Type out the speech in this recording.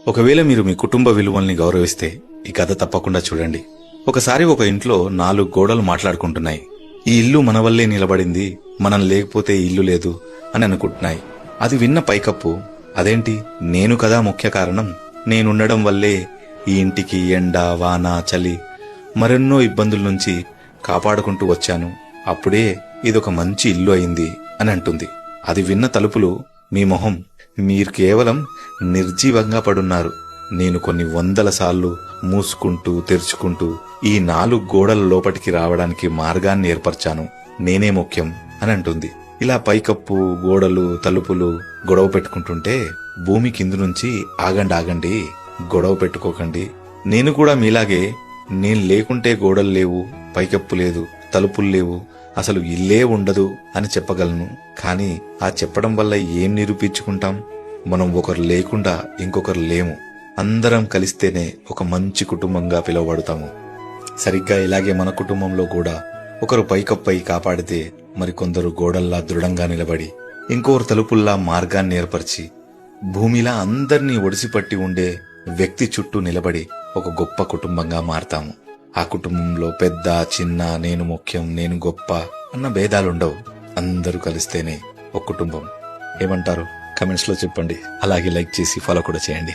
ఒకవేళ మీరు మీ కుటుంబ విలువల్ని గౌరవిస్తే ఈ కథ తప్పకుండా చూడండి. ఒకసారి ఒక ఇంట్లో 4 గోడలు మాట్లాడుకుంటున్నాయి. ఈ ఇల్లు మన వల్లే నిలబడింది, మనం లేకపోతే ఈ ఇల్లు లేదు అని అనుకుంటున్నాయి. అది విన్న పైకప్పు, అదేంటి, నేను కదా ముఖ్య కారణం, నేనుండడం వల్లే ఈ ఇంటికి ఎండ, వాన, చలి మరెన్నో ఇబ్బందుల నుంచి కాపాడుకుంటూ వచ్చాను, అప్పుడే ఇదొక మంచి ఇల్లు అయింది అని అంటుంది. అది విన్న తలుపులు, మీ మొహం, మీరు కేవలం నిర్జీవంగా పడున్నారు. నేను కొన్ని 100 సార్లు మూసుకుంటూ తెరుచుకుంటూ ఈ 4 గోడల లోపటికి రావడానికి మార్గాన్ని ఏర్పరిచాను, నేనే ముఖ్యం అని అంటుంది. ఇలా పైకప్పు, గోడలు, తలుపులు గొడవ పెట్టుకుంటుంటే భూమి కింది నుంచి ఆగండి, గొడవ పెట్టుకోకండి, నేను కూడా మీలాగే, నేను లేకుంటే గోడలు లేవు, పైకప్పు లేదు, తలుపులు లేవు, అసలు ఇల్లే ఉండదు అని చెప్పగలను. కానీ ఆ చెప్పడం వల్ల ఏం నిరూపించుకుంటాం? మనం ఒకరు లేకుండా ఇంకొకరు లేము. అందరం కలిస్తేనే ఒక మంచి కుటుంబంగా పిలువబడతాము. సరిగ్గా ఇలాగే మన కుటుంబంలో కూడా ఒకరు పైకప్పై కాపాడితే మరికొందరు గోడల్లా దృఢంగా నిలబడి, ఇంకొకరు తలుపుల్లా మార్గాన్ని ఏర్పరిచి, భూమిలా అందర్నీ ఒడిసిపట్టి ఉండే వ్యక్తి చుట్టూ నిలబడి ఒక గొప్ప కుటుంబంగా మారతాము. ఆ కుటుంబంలో పెద్ద, చిన్న, నేను ముఖ్యం, నేను గొప్ప అన్న భేదాలుండవు. అందరూ కలిస్తేనే ఒక కుటుంబం. ఏమంటారు? కమెంట్స్ లో చెప్పండి. అలాగే లైక్ చేసి ఫాలో కూడా చేయండి.